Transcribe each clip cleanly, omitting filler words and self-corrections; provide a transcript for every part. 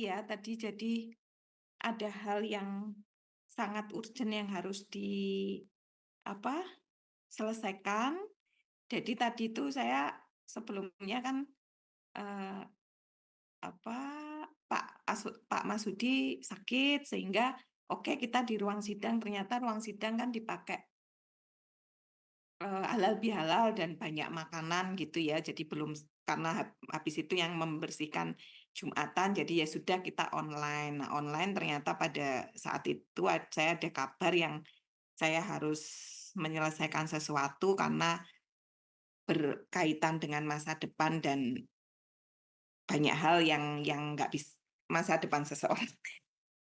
sekali ya tadi. Jadi ada hal yang sangat urgent yang harus apa, selesaikan. Jadi tadi itu saya sebelumnya kan, eee, apa, Pak Masudi sakit sehingga oke kita di ruang sidang, ternyata ruang sidang kan dipakai halal bihalal dan banyak makanan gitu ya. Jadi belum karena habis itu yang membersihkan Jumatan, jadi ya sudah kita online. Nah, online ternyata pada saat itu saya ada kabar yang saya harus menyelesaikan sesuatu karena berkaitan dengan masa depan dan banyak hal yang nggak bisa masa depan seseorang.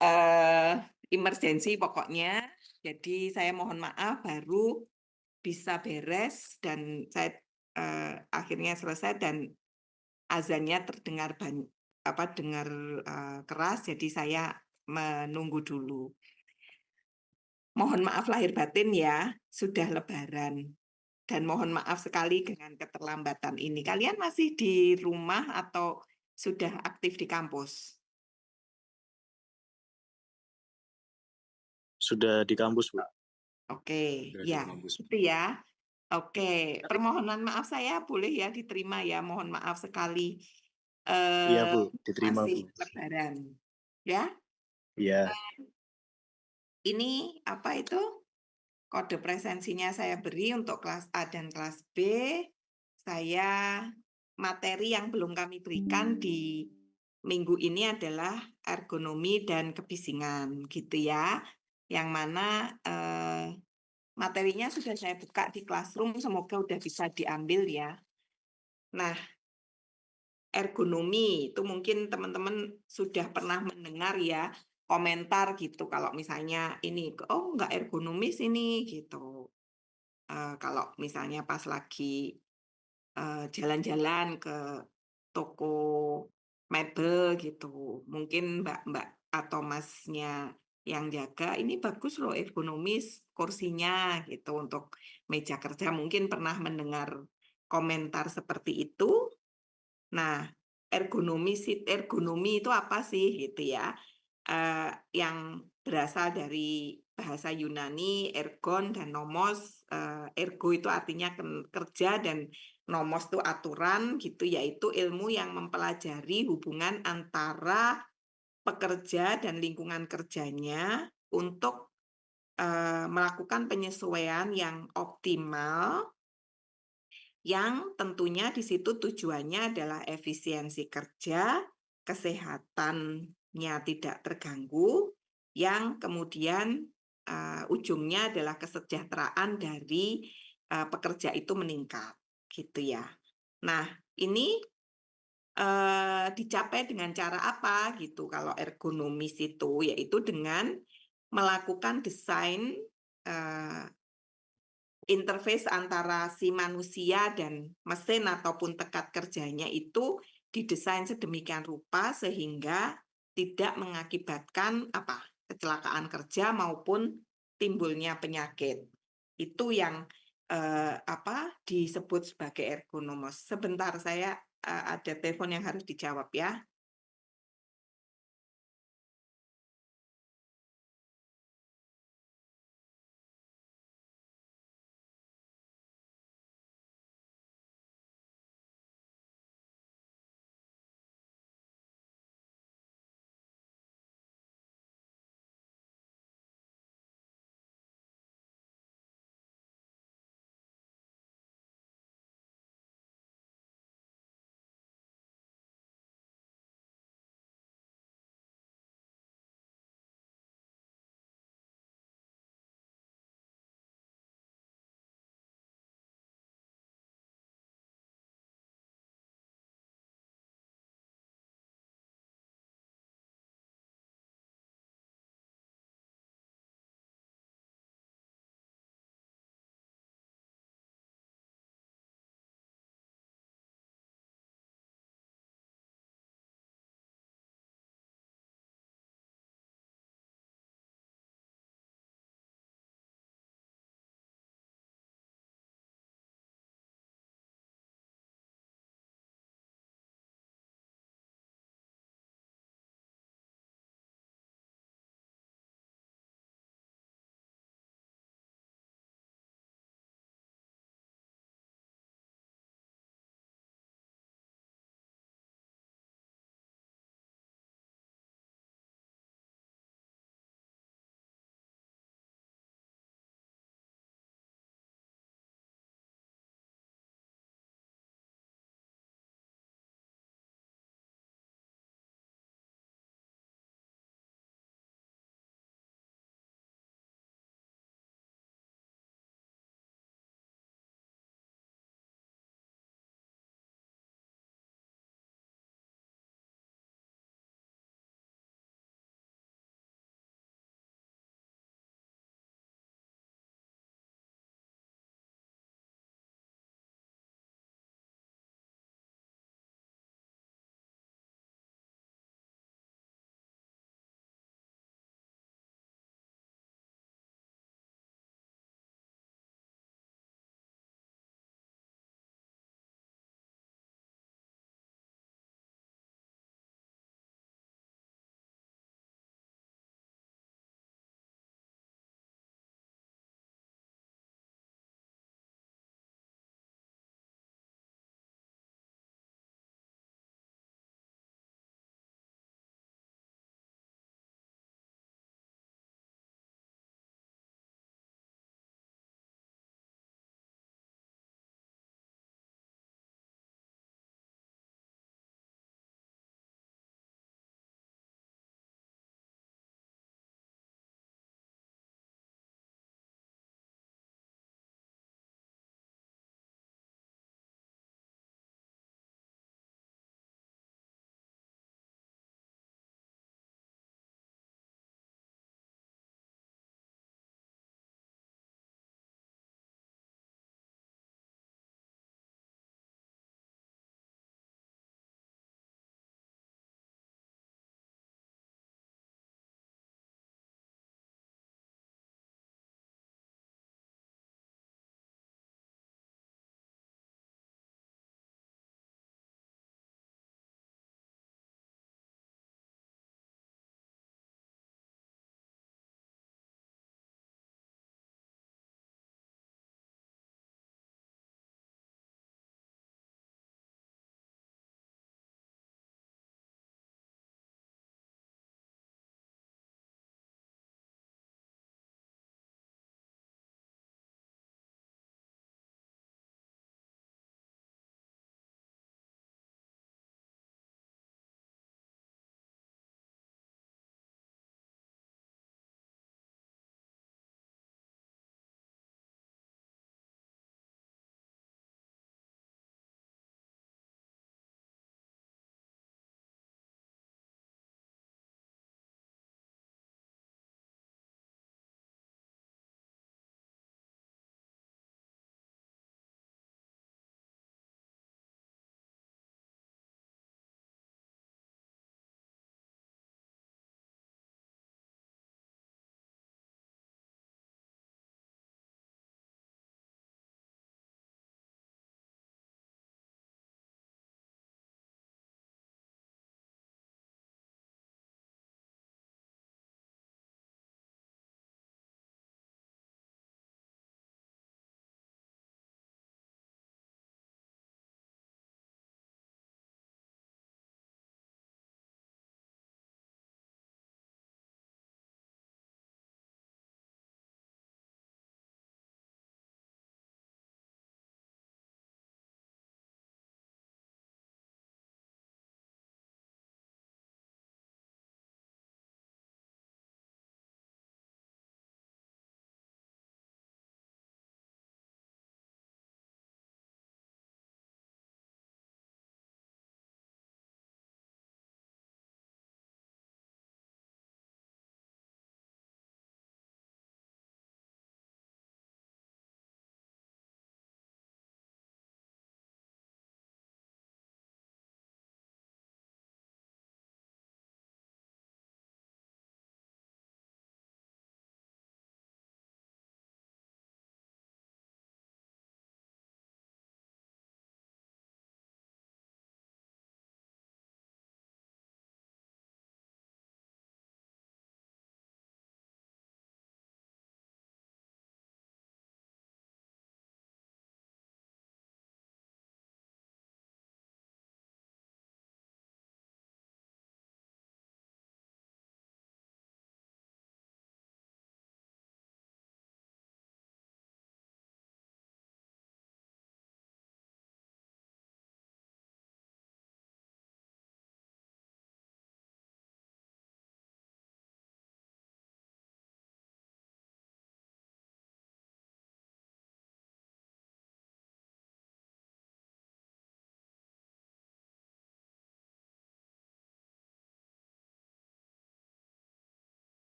Eee, Emergensi pokoknya. Jadi saya mohon maaf baru bisa beres dan saya, akhirnya selesai dan azannya terdengar dengar, keras, jadi saya menunggu dulu. Mohon maaf lahir batin ya, sudah lebaran dan mohon maaf sekali dengan keterlambatan ini. Kalian masih di rumah atau sudah aktif di kampus? Sudah di kampus, Bu. Oke, Sudah di ya, kampus. itu ya. Oke, Tapi permohonan maaf saya boleh ya diterima ya, mohon maaf sekali, iya, eee, Bu, diterima, masih Bu. lebaran, ya. Iya, Ini apa itu, kode presensinya saya beri untuk kelas A dan kelas B. Saya materi yang belum kami berikan di minggu ini adalah ergonomi dan kebisingan, gitu ya. Yang mana, materinya sudah saya buka di Classroom, semoga udah bisa diambil ya. Nah, ergonomi itu mungkin teman-teman sudah pernah mendengar ya, komentar gitu kalau misalnya ini, "Oh nggak ergonomis ini," gitu. Kalau misalnya pas lagi, jalan-jalan ke toko mebel gitu, mungkin Mbak-mbak atau Masnya yang jaga, "Ini bagus loh ergonomis kursinya," gitu, untuk meja kerja. Mungkin pernah mendengar komentar seperti itu. Nah, ergonomi itu apa sih gitu ya, yang berasal dari bahasa Yunani ergon dan nomos, ergo itu artinya kerja dan nomos itu aturan gitu, yaitu ilmu yang mempelajari hubungan antara pekerja dan lingkungan kerjanya untuk, melakukan penyesuaian yang optimal yang tentunya di situ tujuannya adalah efisiensi kerja, kesehatannya tidak terganggu, yang kemudian, ujungnya adalah kesejahteraan dari, pekerja itu meningkat, gitu ya. Nah, ini, dicapai dengan cara apa gitu kalau ergonomis itu, yaitu dengan melakukan desain, eee interface antara si manusia dan mesin ataupun tekat kerjanya itu didesain sedemikian rupa sehingga tidak mengakibatkan apa, kecelakaan kerja maupun timbulnya penyakit. Itu yang, disebut sebagai ergonomos. Sebentar saya, ada telepon yang harus dijawab ya.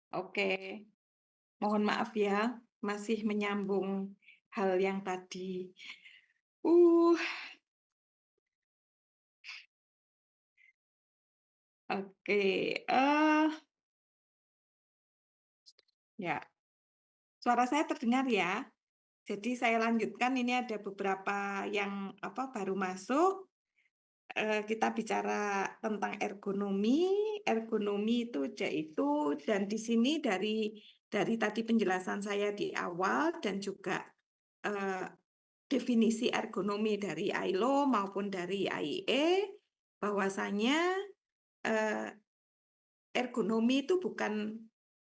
Oke, mohon maaf ya, masih menyambung hal yang tadi. Uh, oke, ya, suara saya terdengar ya? Jadi saya lanjutkan, ini ada beberapa yang, baru masuk. Kita bicara tentang ergonomi. Ergonomi itu yaitu dan di sini dari tadi penjelasan saya di awal dan juga, eee, definisi ergonomi dari ILO maupun dari IEE, bahwasanya, eee, ergonomi itu bukan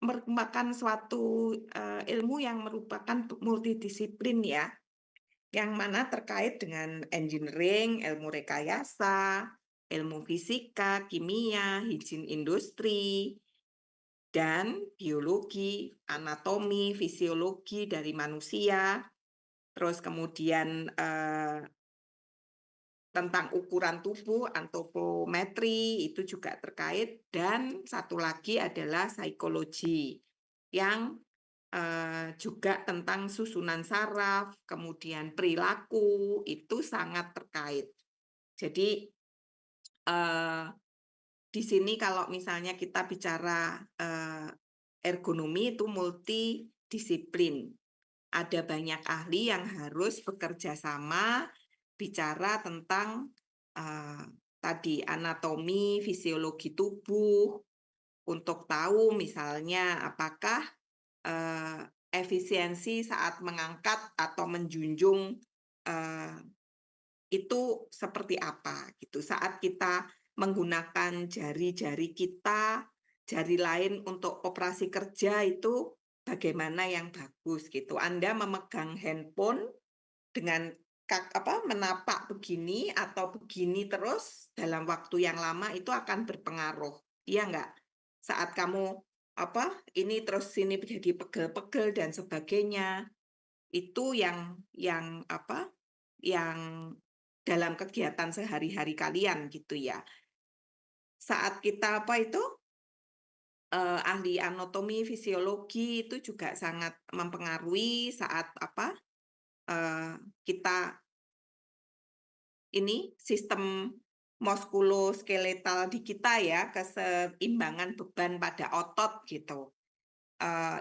merupakan suatu, ilmu yang merupakan multidisiplin ya. Yang mana terkait dengan engineering, ilmu rekayasa, ilmu fisika, kimia, higien industri, dan biologi, anatomi, fisiologi dari manusia, terus kemudian tentang ukuran tubuh, antropometri itu juga terkait, dan satu lagi adalah psikologi yang juga tentang susunan saraf, kemudian perilaku, itu sangat terkait. Jadi, eee, di sini kalau misalnya kita bicara, ergonomi itu multidisiplin. Ada banyak ahli yang harus bekerja sama bicara tentang, eee, tadi anatomi, fisiologi tubuh, untuk tahu misalnya apakah efisiensi saat mengangkat atau menjunjung, eee, itu seperti apa gitu. Saat kita menggunakan jari-jari kita, jari lain untuk operasi kerja itu bagaimana yang bagus gitu. Anda memegang handphone dengan menapak begini atau begini terus dalam waktu yang lama itu akan berpengaruh, iya nggak? Saat kamu, ini terus sini jadi pegel-pegel dan sebagainya, itu yang dalam kegiatan sehari-hari kalian gitu ya. Saat kita, ahli anatomi, fisiologi itu juga sangat mempengaruhi saat, kita ini sistem muskuloskeletal di kita ya, keseimbangan beban pada otot gitu.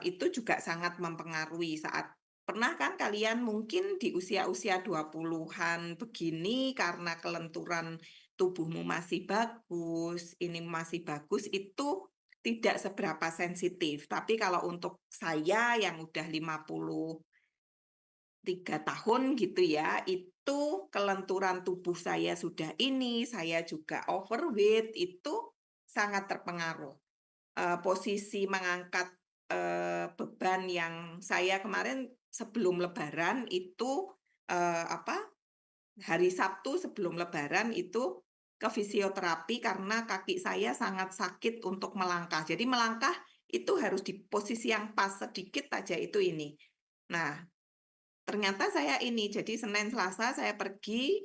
Itu juga sangat mempengaruhi saat pernah kan kalian mungkin di usia-usia 20-an begini karena kelenturan tubuhmu masih bagus, ini masih bagus, itu tidak seberapa sensitif. Tapi kalau untuk saya yang udah 53 tahun gitu ya, itu kelenturan tubuh saya sudah ini, saya juga overweight, itu sangat terpengaruh. Posisi mengangkat, beban yang saya kemarin sebelum lebaran itu, hari Sabtu sebelum lebaran itu ke fisioterapi karena kaki saya sangat sakit untuk melangkah. Jadi melangkah itu harus di posisi yang pas sedikit aja itu ini. Nah, ternyata saya ini, jadi Senin, Selasa saya pergi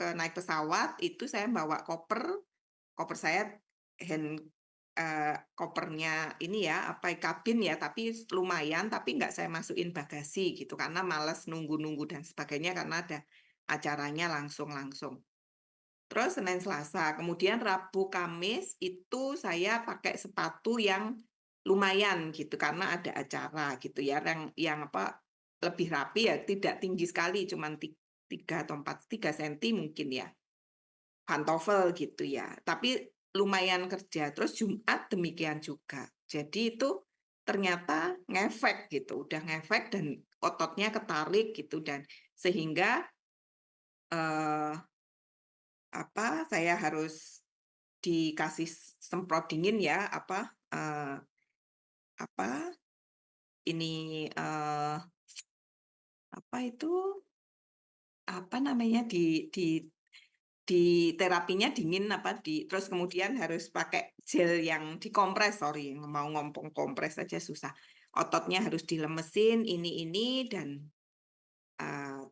naik pesawat, itu saya bawa koper, koper saya kopernya ini ya, kabin ya, tapi lumayan, tapi nggak saya masukin bagasi gitu, karena males nunggu-nunggu dan sebagainya, karena ada acaranya langsung-langsung. Terus Senin, Selasa, kemudian Rabu, Kamis itu saya pakai sepatu yang lumayan gitu, karena ada acara gitu ya, lebih rapi ya, tidak tinggi sekali, cuman 3 atau 4, 3 senti mungkin ya, pantofel gitu ya, tapi lumayan kerja. Terus Jumat demikian juga. Jadi itu ternyata ngefek gitu, udah ngefek dan ototnya ketarik gitu dan sehingga, eee, saya harus dikasih semprot dingin ya, eee, apa, ini, apa itu, namanya, di terapinya dingin terus kemudian harus pakai gel yang dikompres, sorry, mau ngomong kompres aja susah. Ototnya harus dilemesin, ini, dan,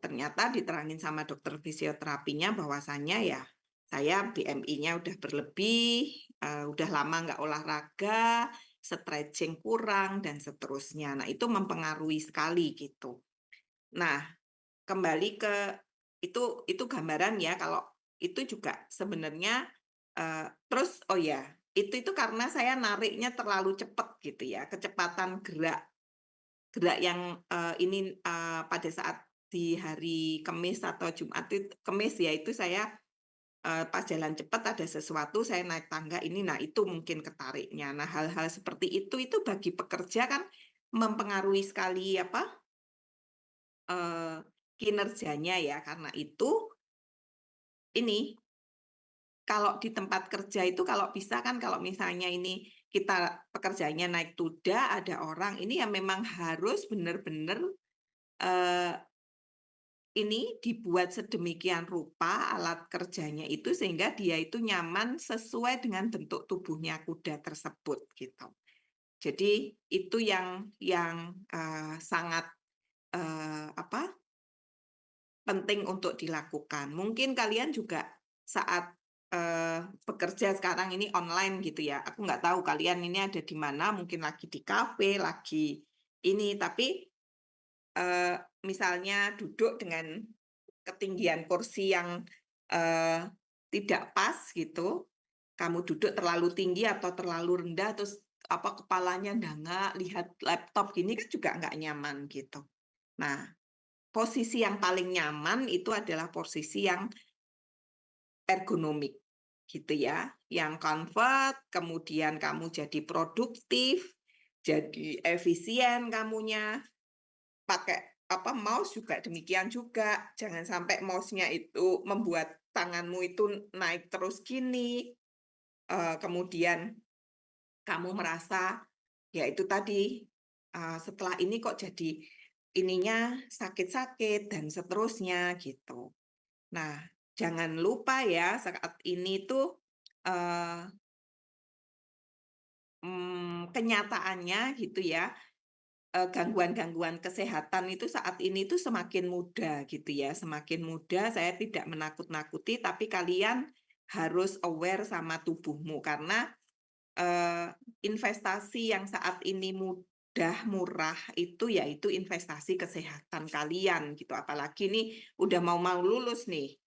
ternyata diterangin sama dokter fisioterapinya bahwasannya ya, saya BMI-nya udah berlebih, udah lama nggak olahraga, stretching kurang, dan seterusnya. Nah, itu mempengaruhi sekali gitu. Nah, kembali ke itu gambaran ya, kalau itu juga sebenarnya, terus oh ya, itu karena saya nariknya terlalu cepat gitu ya, kecepatan gerak gerak yang, pada saat di hari Kamis atau Jumat Kamis ya, itu saya, pas jalan cepat ada sesuatu, saya naik tangga ini, nah itu mungkin ketariknya. Nah, hal-hal seperti itu bagi pekerja kan mempengaruhi sekali apa, eee, kinerjanya ya. Karena itu ini, kalau di tempat kerja itu kalau bisa kan kalau misalnya ini kita pekerjaannya naik kuda, ada orang, ini ya memang harus benar-benar, eee, ini dibuat sedemikian rupa alat kerjanya itu sehingga dia itu nyaman sesuai dengan bentuk tubuhnya kuda tersebut gitu. Jadi itu yang, sangat, apa, penting untuk dilakukan. Mungkin kalian juga saat, bekerja sekarang ini online gitu ya, aku nggak tahu kalian ini ada di mana, mungkin lagi di kafe, lagi ini, tapi, misalnya duduk dengan ketinggian kursi yang, eee, tidak pas gitu, kamu duduk terlalu tinggi atau terlalu rendah, terus apa, kepalanya dangak, lihat laptop gini kan juga nggak nyaman gitu. Nah, posisi yang paling nyaman itu adalah posisi yang ergonomik, gitu ya, yang comfort, kemudian kamu jadi produktif, jadi efisien kamunya. Pakai apa, mouse juga demikian juga, jangan sampai mouse-nya itu membuat tanganmu itu naik terus gini, kemudian kamu merasa, ya itu tadi, setelah ini kok jadi ininya sakit-sakit dan seterusnya gitu. Nah, jangan lupa ya saat ini tuh, eee, kenyataannya gitu ya, gangguan-gangguan kesehatan itu saat ini tuh semakin mudah gitu ya, semakin mudah. Saya tidak menakut-nakuti, tapi kalian harus aware sama tubuhmu karena, investasi yang saat ini mudah, murah itu yaitu investasi kesehatan kalian gitu. Apalagi nih udah mau lulus nih.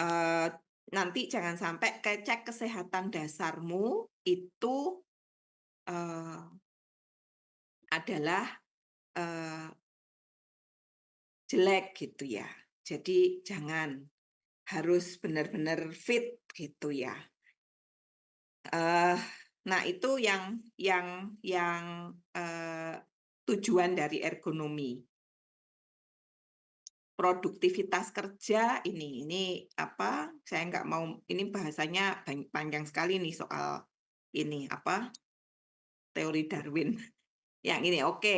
Eee, Nanti jangan sampai cek kesehatan dasarmu itu, eee, adalah, eee, jelek gitu ya. Jadi jangan, harus benar-benar fit gitu ya. Eee, nah itu yang tujuan dari ergonomi. Produktivitas kerja ini apa, saya nggak mau ini bahasanya panjang sekali nih soal ini, apa, teori Darwin. Yang ini, oke.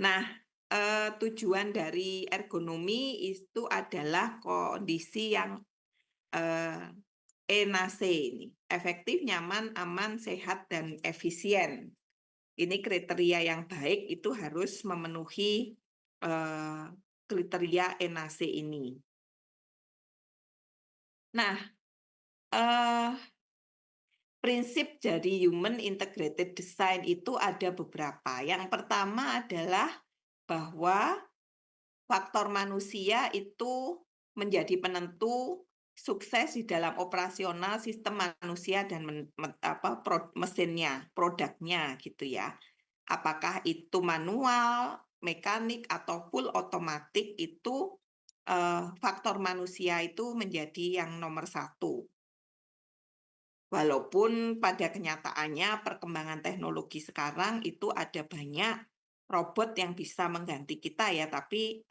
Nah, tujuan dari ergonomi itu adalah kondisi yang, eee, ENAC ini, efektif, nyaman, aman, sehat, dan efisien. Ini kriteria yang baik itu harus memenuhi, eee, kriteria ENAC ini. Nah, eee, prinsip dari Human Integrated Design itu ada beberapa. Yang pertama adalah bahwa faktor manusia itu menjadi penentu sukses di dalam operasional sistem manusia dan mesinnya, produknya gitu ya. Apakah itu manual, mekanik, atau full otomatik itu, faktor manusia itu menjadi yang nomor satu. Walaupun pada kenyataannya perkembangan teknologi sekarang itu ada banyak robot yang bisa mengganti kita ya, tapi,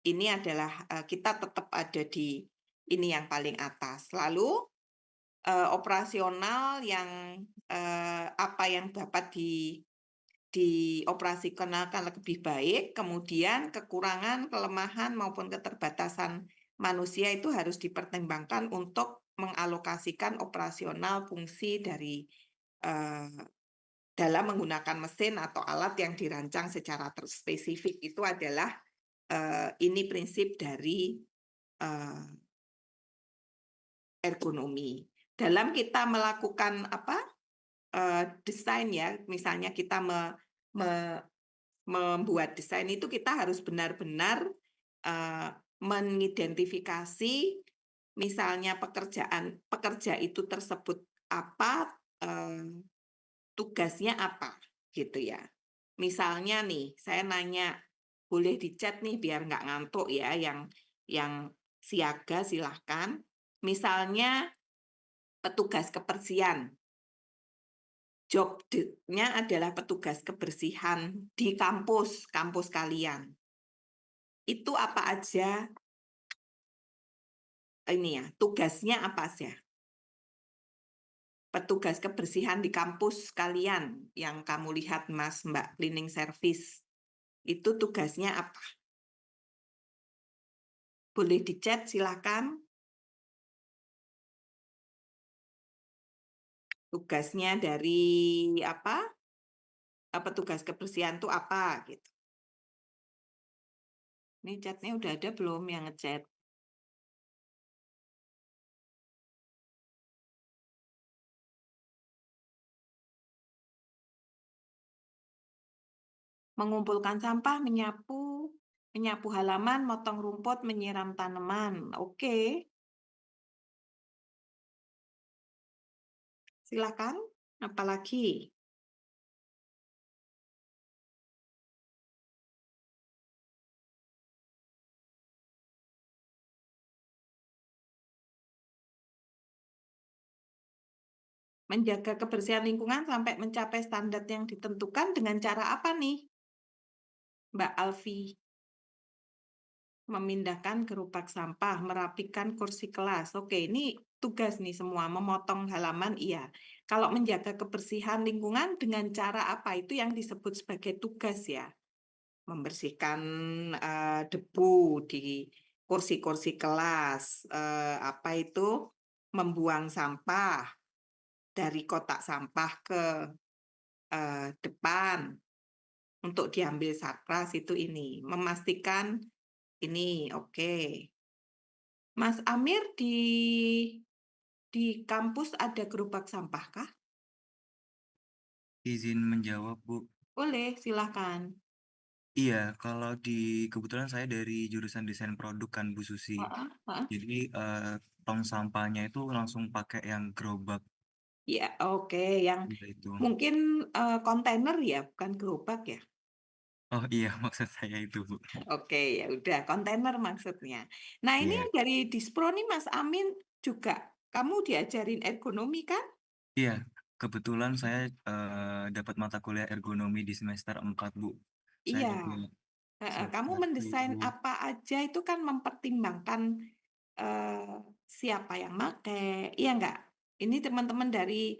ini adalah, kita tetap ada di ini yang paling atas. Lalu, operasional yang, apa yang dapat dioperasionalkan lebih baik, kemudian kekurangan, kelemahan, maupun keterbatasan manusia itu harus dipertimbangkan untuk mengalokasikan operasional fungsi dari, eee, dalam menggunakan mesin atau alat yang dirancang secara spesifik. Itu adalah, ini prinsip dari, eee, ergonomi. Dalam kita melakukan apa, desain ya, misalnya kita me membuat desain itu kita harus benar-benar, mengidentifikasi misalnya pekerja itu tersebut apa, tugasnya apa, gitu ya. Misalnya nih, saya nanya, boleh di-chat nih biar nggak ngantuk ya, yang siaga silahkan. Misalnya petugas kebersihan, nya adalah petugas kebersihan di kampus kalian. Itu apa aja ini ya, tugasnya apa aja? Petugas kebersihan di kampus kalian yang kamu lihat Mas, Mbak, cleaning service, itu tugasnya apa? Boleh di-chat silakan. Tugasnya dari apa, petugas kebersihan itu apa gitu. Ini chat-nya udah ada belum yang nge-chat? Mengumpulkan sampah, menyapu halaman, motong rumput, menyiram tanaman. Oke, silakan. Apalagi? Menjaga kebersihan lingkungan sampai mencapai standar yang ditentukan dengan cara apa nih, Mbak Alfi? Memindahkan gerobak sampah, merapikan kursi kelas. Oke, ini tugas nih semua, memotong halaman iya. Kalau menjaga kebersihan lingkungan dengan cara apa? Itu yang disebut sebagai tugas ya. Membersihkan debu di kursi-kursi kelas, apa itu, membuang sampah dari kotak sampah ke depan untuk diambil sakras itu ini. Memastikan ini, oke. Mas Amir di kampus ada gerobak sampah kah? Izin menjawab, Bu. Boleh, silakan. Iya, kalau kebetulan saya dari jurusan desain produk kan, Bu Susi. Heeh heeh. Jadi, tong sampahnya itu langsung pakai yang gerobak, Iya, oke, yang iya itu. mungkin, kontainer ya, bukan gerobak ya? Oh iya, maksud saya itu, Bu. Oke, ya udah, kontainer maksudnya. Nah, ini Iya yang dari Dispro nih Mas Amin juga, kamu diajarin ergonomi kan? iya, kebetulan saya, dapat mata kuliah ergonomi di semester 4, Bu. Saya Iya. juga Heeh, kamu seperti mendesain apa aja itu kan mempertimbangkan, siapa yang make, iya nggak? Ini teman-teman dari,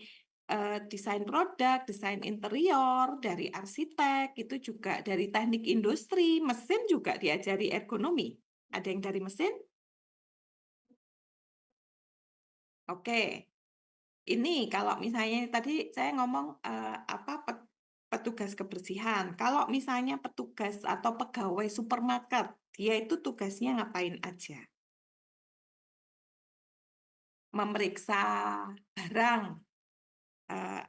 desain produk, desain interior, dari arsitek, itu juga dari teknik industri, mesin juga diajari ergonomi. Ada yang dari mesin? Oke. Ini kalau misalnya tadi saya ngomong, apa, petugas kebersihan. Kalau misalnya petugas atau pegawai supermarket, dia itu tugasnya ngapain aja? Memeriksa barang, eee,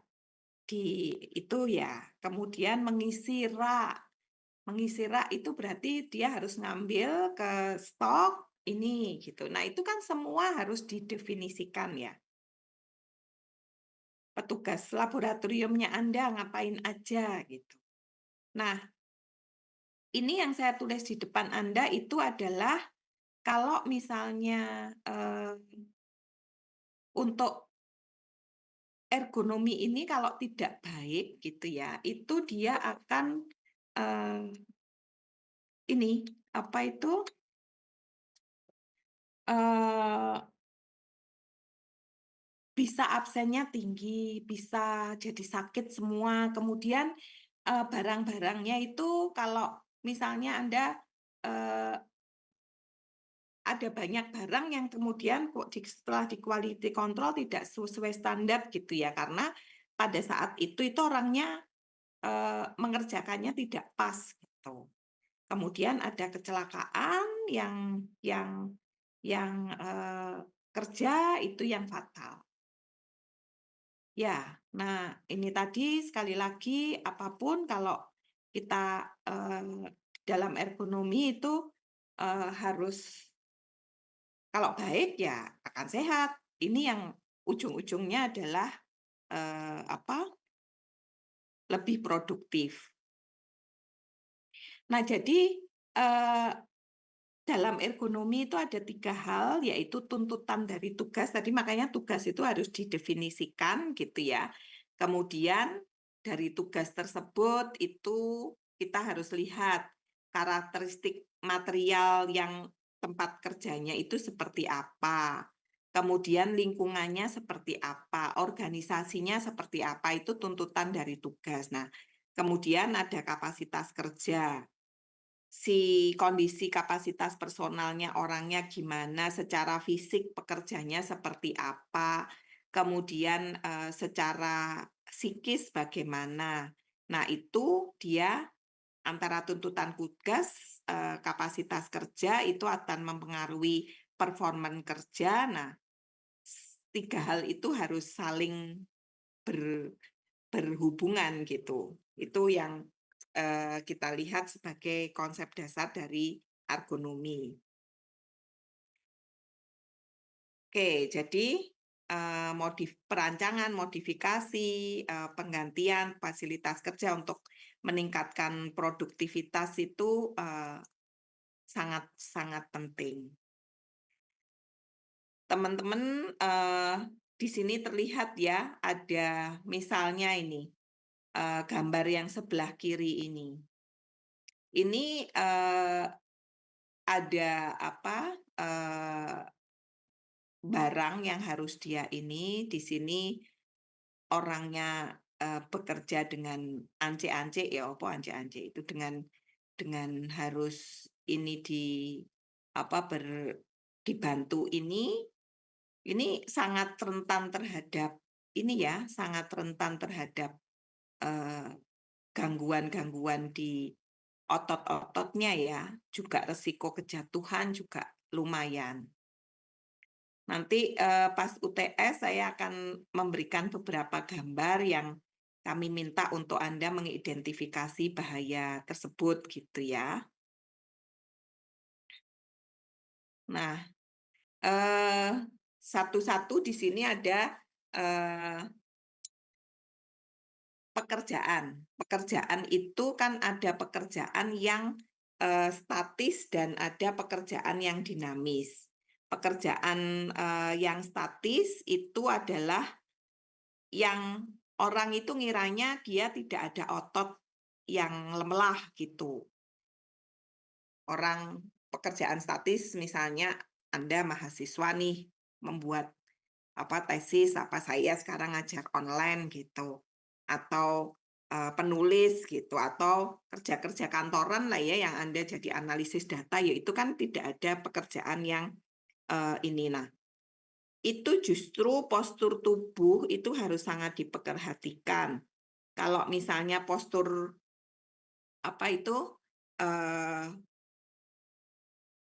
di itu ya, kemudian mengisi rak. Mengisi rak itu berarti dia harus ngambil ke stok ini, gitu. Nah, itu kan semua harus didefinisikan ya. Petugas laboratoriumnya Anda ngapain aja, gitu. Nah, ini yang saya tulis di depan Anda itu adalah kalau misalnya, untuk ergonomi ini kalau tidak baik gitu ya, itu dia akan, eee, ini, apa itu, eee, bisa absennya tinggi, bisa jadi sakit semua. Kemudian, barang-barangnya itu kalau misalnya Anda, eee ada banyak barang yang kemudian kok setelah di quality control tidak sesuai standar gitu ya, karena pada saat itu orangnya, mengerjakannya tidak pas gitu. Kemudian ada kecelakaan yang, kerja itu yang fatal. Ya, Nah, ini tadi sekali lagi apapun kalau kita dalam ergonomi itu harus kalau baik ya akan sehat. Ini yang ujung-ujungnya adalah lebih produktif. Nah, jadi dalam ergonomi itu ada 3 hal, yaitu tuntutan dari tugas, tadi makanya tugas itu harus didefinisikan gitu ya. Kemudian dari tugas tersebut itu kita harus lihat karakteristik material yang tempat kerjanya itu seperti apa, kemudian lingkungannya seperti apa, organisasinya seperti apa, itu tuntutan dari tugas. Nah, kemudian ada kapasitas kerja. Si kondisi kapasitas personalnya orangnya gimana, secara fisik pekerjanya seperti apa, kemudian, secara psikis bagaimana. Nah, itu dia antara tuntutan tugas, kapasitas kerja itu akan mempengaruhi performan kerja. Nah, 3 hal itu harus saling ber berhubungan gitu. Itu yang, kita lihat sebagai konsep dasar dari ergonomi. Oke, jadi, perancangan, modifikasi, penggantian fasilitas kerja untuk meningkatkan produktivitas itu, sangat sangat penting. Teman-teman, di sini terlihat ya, ada misalnya ini, gambar yang sebelah kiri ini. Ini, ada apa, barang yang harus dia ini, di sini orangnya, bekerja dengan ance-ance ya, apa ance-ance itu dengan harus ini apa, dibantu ini sangat rentan terhadap ini ya, sangat rentan terhadap, eee, gangguan-gangguan di otot-ototnya ya, juga resiko kejatuhan juga lumayan. Nanti, pas UTS saya akan memberikan beberapa gambar yang kami minta untuk Anda mengidentifikasi bahaya tersebut gitu ya. Nah, eee, satu-satu di sini ada, eee, pekerjaan. Pekerjaan itu kan ada pekerjaan yang, statis dan ada pekerjaan yang dinamis. Pekerjaan, yang statis itu adalah yang orang itu ngiranya dia tidak ada otot yang lemelah gitu. Orang pekerjaan statis misalnya Anda mahasiswa nih membuat apa tesis, apa saya sekarang ngajar online gitu, atau, penulis gitu, atau kerja-kerja kantoran lah ya yang Anda jadi analisis data, ya itu kan tidak ada pekerjaan yang, ini. Nah, itu justru postur tubuh itu harus sangat diperhatikan. Kalau misalnya postur apa itu, eee,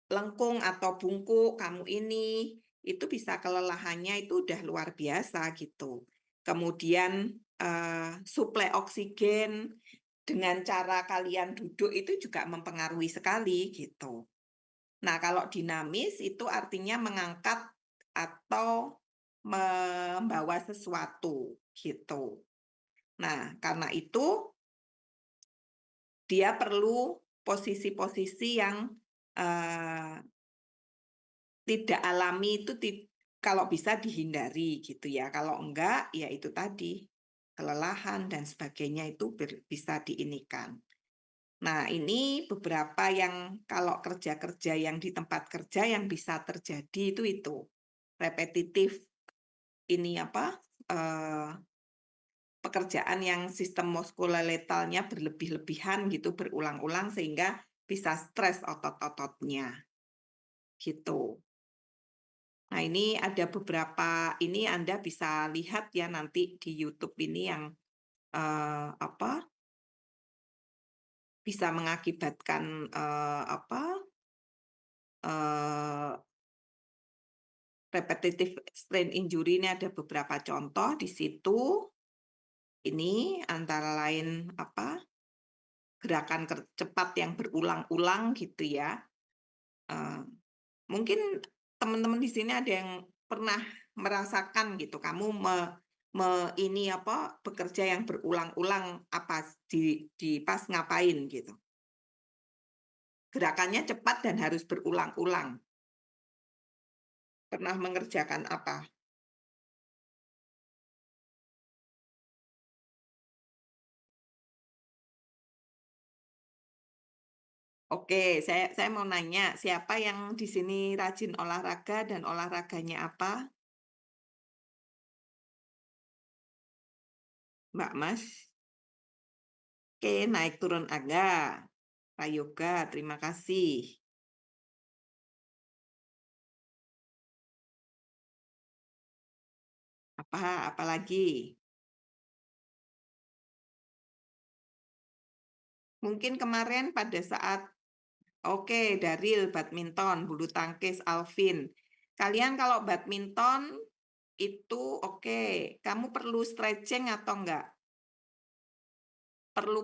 lengkung atau bungkuk kamu ini, itu bisa kelelahannya itu udah luar biasa gitu. Kemudian, suplai oksigen dengan cara kalian duduk itu juga mempengaruhi sekali gitu. Nah, kalau dinamis itu artinya mengangkat atau membawa sesuatu gitu. Nah, karena itu dia perlu posisi-posisi yang, eee, tidak alami itu kalau bisa dihindari gitu ya, kalau enggak, ya itu tadi, kelelahan dan sebagainya itu bisa diinikan. Nah, ini beberapa yang kalau kerja-kerja yang di tempat kerja yang bisa terjadi itu, repetitif ini apa, eee pekerjaan yang sistem muskuloskeletalnya berlebih-lebihan gitu, berulang-ulang sehingga bisa stres otot-ototnya, gitu. Nah, ini ada beberapa ini Anda bisa lihat ya nanti di YouTube ini yang, apa, bisa mengakibatkan, eee, repetitive strain injury ini ada beberapa contoh di situ. ini antara lain apa, gerakan cepat yang berulang-ulang gitu ya. Mungkin teman-teman di sini ada yang pernah merasakan gitu, kamu ini apa, bekerja yang berulang-ulang apa di pas ngapain gitu. Gerakannya cepat dan harus berulang-ulang. Pernah mengerjakan apa? Oke, saya mau nanya, siapa yang di sini rajin olahraga dan olahraganya apa? Mbak Mas? Oke, naik turun agak. Prayoga, terima kasih. Apa lagi? Mungkin kemarin pada saat oke, Daril, badminton, bulu tangkis, Alvin. Kalian kalau badminton itu oke, kamu perlu stretching atau enggak? Perlu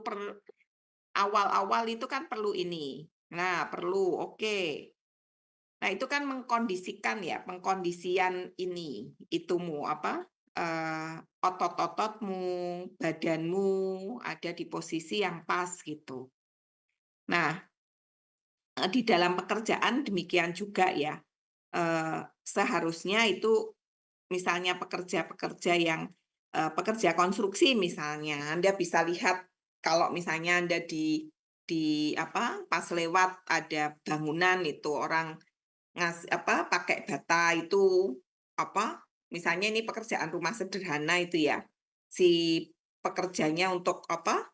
awal-awal itu kan perlu ini. Nah, perlu, oke. Nah, itu kan mengkondisikan ya, pengkondisian ini, itumu apa? Otot-ototmu, badanmu ada di posisi yang pas gitu. Nah, di dalam pekerjaan demikian juga ya. Seharusnya itu misalnya pekerja-pekerja yang pekerja konstruksi misalnya, Anda bisa lihat kalau misalnya Anda di apa, pas lewat ada bangunan itu orang apa, pakai bata itu apa, misalnya ini pekerjaan rumah sederhana itu ya, si pekerjanya untuk apa,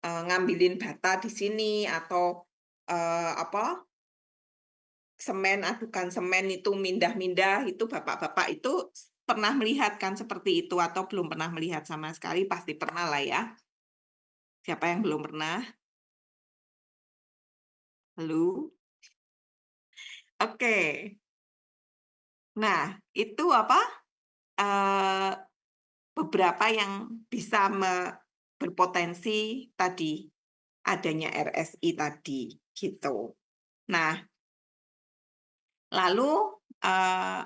ngambilin bata di sini atau, apa, semen, adukan semen itu mindah-mindah itu bapak-bapak itu pernah melihat kan seperti itu atau belum pernah melihat sama sekali? Pasti pernah lah ya. Siapa yang belum pernah? Halo? Oke. Nah, itu apa, eee, beberapa yang bisa berpotensi tadi, adanya RSI tadi, gitu. Nah, lalu, eee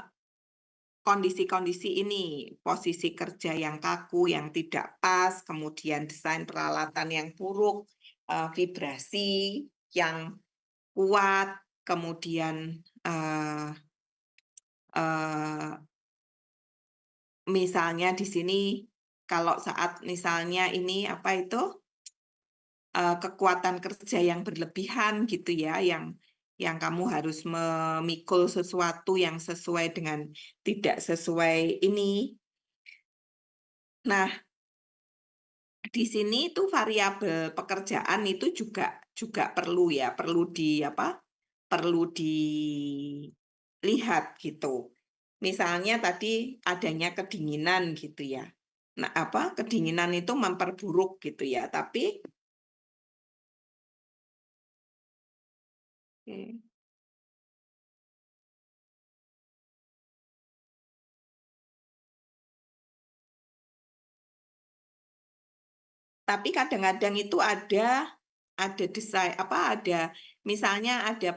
kondisi-kondisi ini, posisi kerja yang kaku, yang tidak pas, kemudian desain peralatan yang buruk, vibrasi yang kuat, kemudian, eee, misalnya di sini kalau saat misalnya ini, apa itu, kekuatan kerja yang berlebihan gitu ya, yang kamu harus memikul sesuatu yang sesuai dengan tidak sesuai ini. Nah, di sini itu variabel pekerjaan itu juga perlu ya, perlu di apa, perlu dilihat gitu. Misalnya tadi adanya kedinginan gitu ya. Nah, apa, kedinginan itu memperburuk gitu ya, oke. Tapi kadang-kadang itu ada desain apa, ada misalnya ada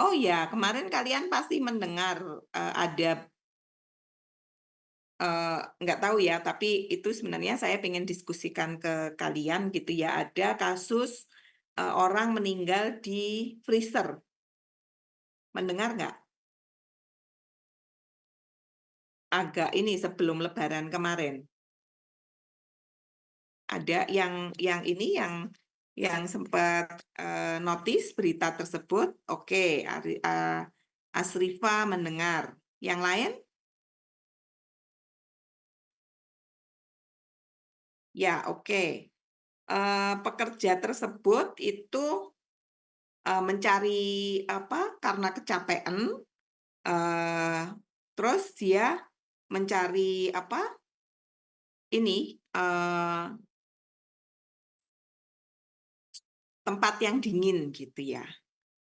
oh ya, kemarin kalian pasti mendengar, ada nggak tahu ya, tapi itu sebenarnya saya pengen diskusikan ke kalian gitu ya, ada kasus, orang meninggal di freezer. Mendengar nggak? Agak ini sebelum lebaran kemarin. Ada yang ini yang sempat, notice berita tersebut, oke, Asrifa mendengar. Yang lain? Ya, oke. Pekerja tersebut itu, mencari apa, karena kecapean, terus dia mencari apa, ini, tempat yang dingin gitu ya,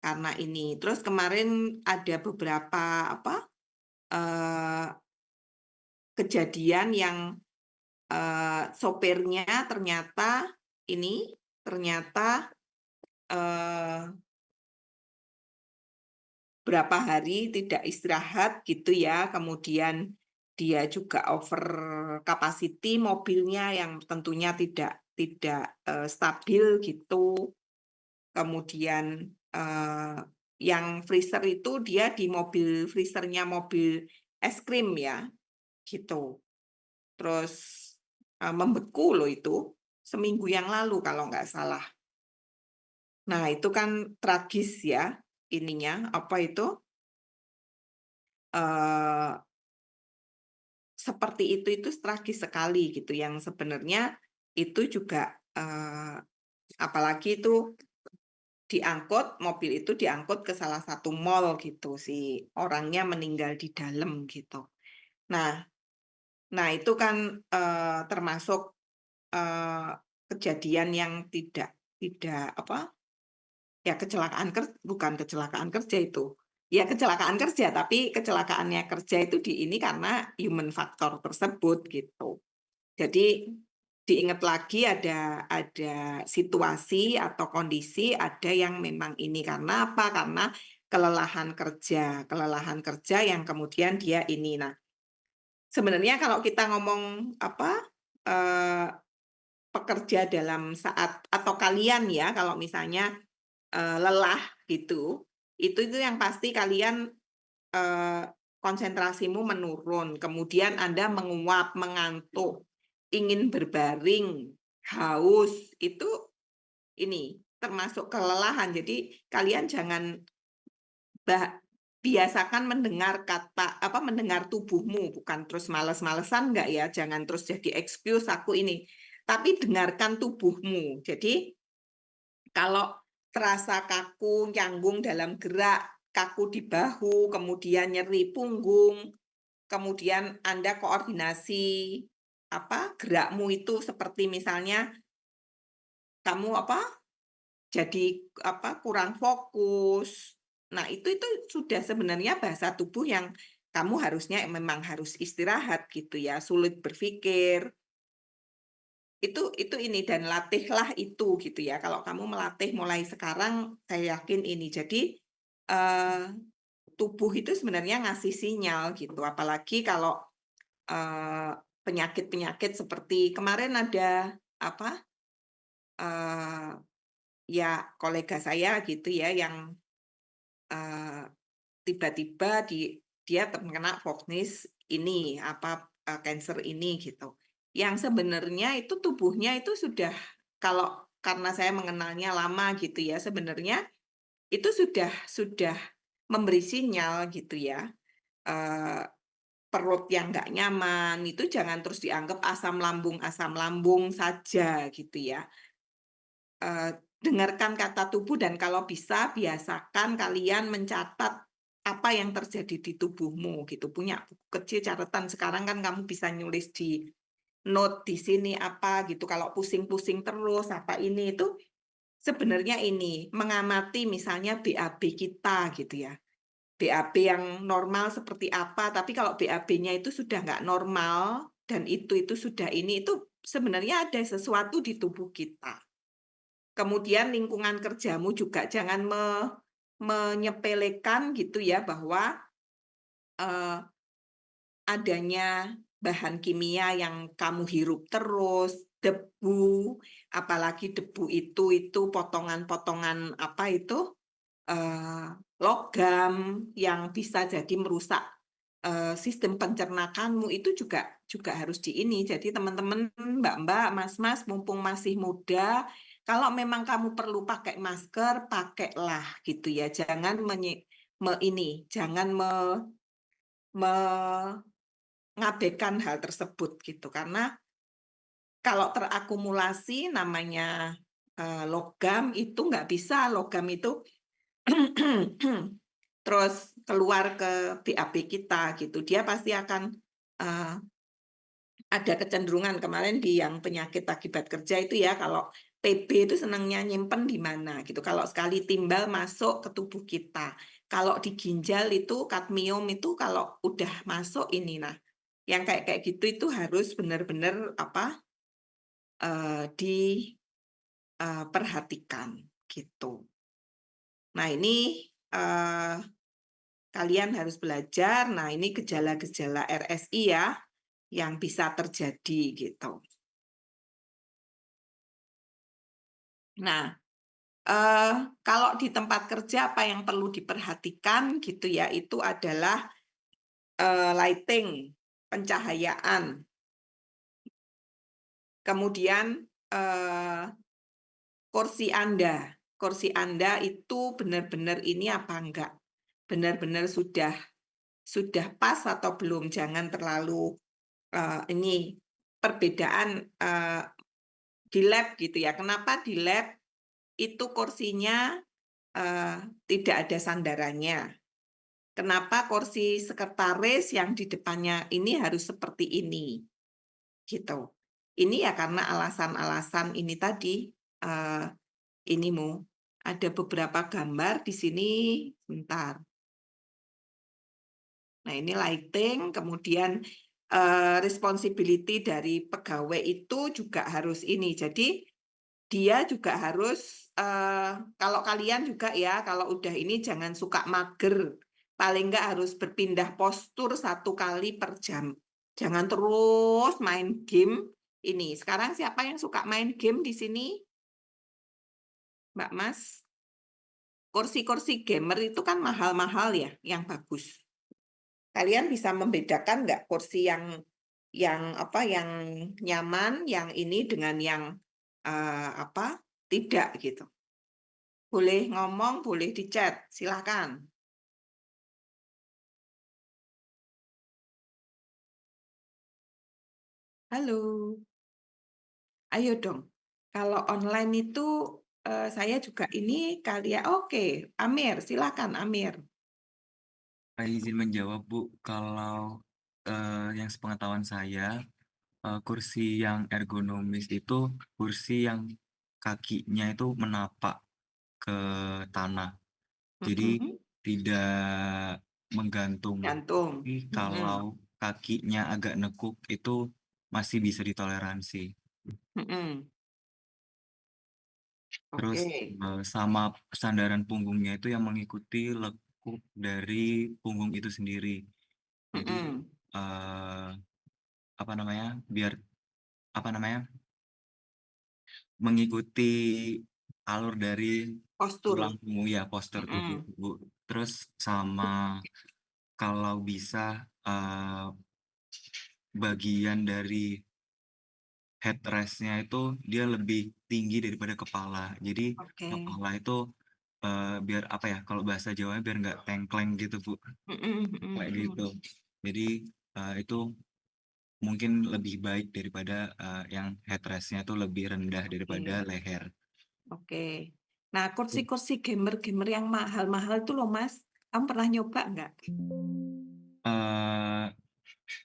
karena ini. Terus kemarin ada beberapa apa, eee, kejadian yang, sopirnya ternyata berapa hari tidak istirahat gitu ya, kemudian dia juga over capacity mobilnya yang tentunya tidak stabil gitu. Kemudian, yang freezer itu dia di mobil freezernya mobil es krim ya, gitu. Terus, membeku loh itu, seminggu yang lalu kalau nggak salah. Nah itu kan tragis ya, ininya, apa itu, eee, seperti itu tragis sekali gitu, yang sebenarnya itu juga, apalagi itu mobil itu diangkut ke salah satu mall gitu, si orangnya meninggal di dalam gitu. Nah itu kan, termasuk, eee, kejadian yang tidak apa, ya bukan kecelakaan kerja itu. Ya kecelakaan kerja, tapi kecelakaannya kerja itu di ini karena human factor tersebut gitu. Jadi diingat lagi ada situasi atau kondisi, ada yang memang ini karena apa? Karena kelelahan kerja yang kemudian dia ini. Nah, sebenarnya kalau kita ngomong apa, eee, pekerja dalam saat atau kalian ya kalau misalnya, lelah gitu, itu yang pasti kalian, eee, konsentrasimu menurun, kemudian Anda menguap, mengantuk, ingin berbaring, haus, itu ini termasuk kelelahan. Jadi kalian jangan biasakan mendengar mendengar tubuhmu, bukan terus males-malesan enggak ya, jangan terus jadi excuse aku ini, tapi dengarkan tubuhmu. Jadi kalau terasa kaku, canggung dalam gerak, kaku di bahu, kemudian nyeri punggung, kemudian Anda koordinasi gerakmu itu seperti misalnya kamu jadi kurang fokus. Nah, itu sudah sebenarnya bahasa tubuh yang kamu harusnya memang harus istirahat gitu ya, sulit berpikir. Itu ini dan latihlah itu gitu ya. Kalau kamu melatih mulai sekarang, saya yakin ini. Jadi, eee, tubuh itu sebenarnya ngasih sinyal gitu, apalagi kalau, eee, penyakit-penyakit seperti kemarin ada eee, ya kolega saya gitu ya yang, eee, tiba-tiba dia terkena vonis ini, kanker ini gitu. Yang sebenarnya itu tubuhnya itu sudah kalau karena saya mengenalnya lama gitu ya, sebenarnya itu sudah memberi sinyal gitu ya, eee, perut yang nggak nyaman, itu jangan terus dianggap asam lambung saja gitu ya. Dengarkan kata tubuh dan kalau bisa biasakan kalian mencatat apa yang terjadi di tubuhmu gitu. Punya buku kecil catatan, sekarang kan kamu bisa nulis di note di sini apa gitu, kalau pusing-pusing terus apa ini, itu sebenarnya ini, mengamati misalnya BAB kita gitu ya. BAB yang normal seperti apa, tapi kalau BAB-nya itu sudah nggak normal dan itu sudah ini, itu sebenarnya ada sesuatu di tubuh kita. Kemudian lingkungan kerjamu juga jangan menyepelekan gitu ya bahwa, eee, adanya bahan kimia yang kamu hirup terus, debu, apalagi debu itu potongan-potongan logam yang bisa jadi merusak, sistem pencernakanmu itu juga harus di ini. Jadi teman-teman, Mbak-mbak, Mas-mas, mumpung masih muda, kalau memang kamu perlu pakai masker, pakailah gitu ya. Jangan jangan mengabaikan hal tersebut gitu. Karena kalau terakumulasi namanya, logam itu nggak bisa, logam itu terus keluar ke BAB kita gitu, dia pasti akan, eee, ada kecenderungan kemarin di yang penyakit akibat kerja itu ya, kalau TB itu senangnya nyimpen di mana gitu, kalau sekali timbal masuk ke tubuh kita. Kalau di ginjal itu kadmium itu kalau udah masuk ini, nah yang kayak kayak gitu itu harus benar-benar diperhatikan gitu. Nah ini kalian harus belajar. Nah ini gejala-gejala RSI ya yang bisa terjadi gitu. Nah kalau di tempat kerja apa yang perlu diperhatikan gitu ya, itu adalah lighting, pencahayaan. Kemudian kursi Anda itu benar-benar ini apa enggak? Benar-benar sudah pas atau belum? Jangan terlalu ini perbedaan di lab gitu ya. Kenapa di lab itu kursinya tidak ada sandarannya? Kenapa kursi sekretaris yang di depannya ini harus seperti ini? Gitu. Ini ya karena alasan-alasan ini tadi, ada beberapa gambar di sini, sebentar. Nah ini lighting, kemudian responsibility dari pegawai itu juga harus ini. Jadi dia juga harus, kalau kalian juga ya, kalau udah ini jangan suka mager. Paling nggak harus berpindah postur 1 kali per jam. Jangan terus main game ini. Sekarang siapa yang suka main game di sini? Mbak Mas? Kursi-kursi gamer itu kan mahal-mahal ya, yang bagus. Kalian bisa membedakan nggak kursi yang yang nyaman, yang ini dengan yang tidak gitu? Boleh ngomong, boleh di chat, silakan. Halo, ayo dong. Kalau online itu saya juga ini kalian oke, Amir, silakan Amir. Saya izin menjawab, Bu. Kalau yang sepengetahuan saya, kursi yang ergonomis itu kursi yang kakinya itu menapak ke tanah. Jadi Mhm, tidak menggantung. gantung. Tapi kalau kakinya agak nekuk itu masih bisa ditoleransi. Mhm. Terus Oke. sama sandaran punggungnya itu yang mengikuti lekuk dari punggung itu sendiri. Jadi Mhm. apa namanya, biar apa namanya, mengikuti alur dari Postur. tulang punggung ya, postur tubuh, Mhm. Bu. Terus sama kalau bisa bagian dari headrest-nya itu dia lebih tinggi daripada kepala. Jadi Oke. kepala itu biar apa ya, kalau bahasa Jawanya biar nggak tengkleng gitu, Bu. Mhm, mhm, Kayak mhm. gitu. Jadi itu mungkin lebih baik daripada yang headrest-nya itu lebih rendah daripada Oke. leher. Oke. Nah, kursi-kursi gamer-gamer yang mahal-mahal itu loh, Mas. Kamu pernah nyoba nggak? Eee,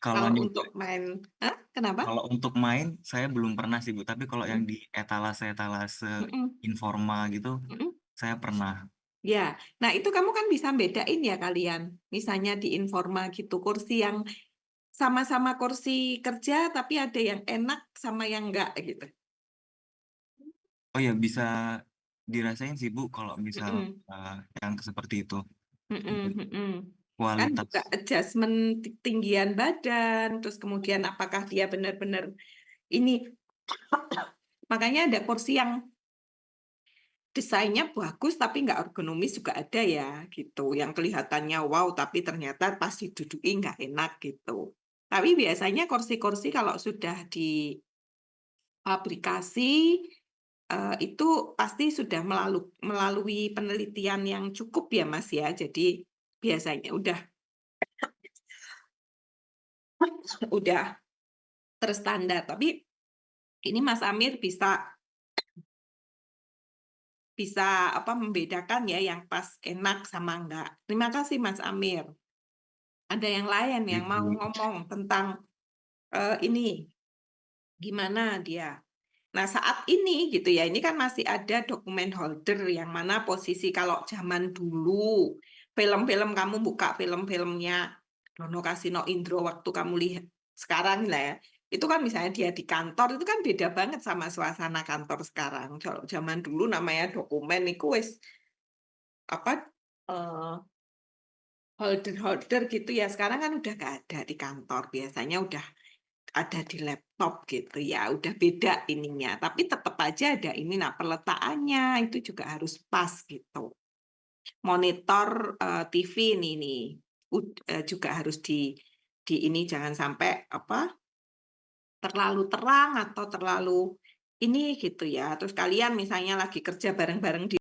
kalau Kalau nyoba untuk main kenapa? kalau untuk main saya belum pernah sih, Bu, tapi kalau yang Mhm, di etalase-etalase mhm, informal gitu, mhm. saya pernah. Ya, nah itu kamu kan bisa bedain ya kalian. Misalnya di Informa gitu, kursi yang sama-sama kursi kerja, tapi ada yang enak sama yang enggak gitu. Oh ya, bisa dirasain sih, Bu, kalau misal, Mhm, yang seperti itu. mhm, mhm. Kan Kualitas juga adjustment tinggian badan, terus kemudian apakah dia benar-benar ini. Makanya ada kursi yang desainnya bagus tapi nggak ergonomis juga ada ya gitu, yang kelihatannya wow tapi ternyata pas diduduki nggak enak gitu. Tapi biasanya kursi-kursi kalau sudah difabrikasi itu pasti sudah melalui penelitian yang cukup ya Mas ya. Jadi biasanya udah terstandar. Tapi ini Mas Amir bisa membedakan ya yang pas enak sama enggak. Terima kasih Mas Amir. Ada yang lain yang mau ibu. ngomong tentang, ini, gimana dia? Nah, saat ini gitu ya, ini kan masih ada dokumen holder yang mana posisi kalau zaman dulu, film-film kamu buka film-filmnya Dono Kasino Indro waktu kamu lihat sekarang lah ya, Itu kan misalnya dia di kantor, itu kan beda banget sama suasana kantor sekarang. Kalau zaman dulu namanya dokumen itu wis apa, eee, holder-holder gitu ya, sekarang kan udah nggak ada di kantor, biasanya udah ada di laptop gitu ya, udah beda ininya, tapi tetap aja ada ini. Nah, peletakannya itu juga harus pas gitu. Monitor, TV nih, juga harus di ini, jangan sampai apa, terlalu terang atau terlalu ini gitu ya. Terus kalian misalnya lagi kerja bareng-bareng di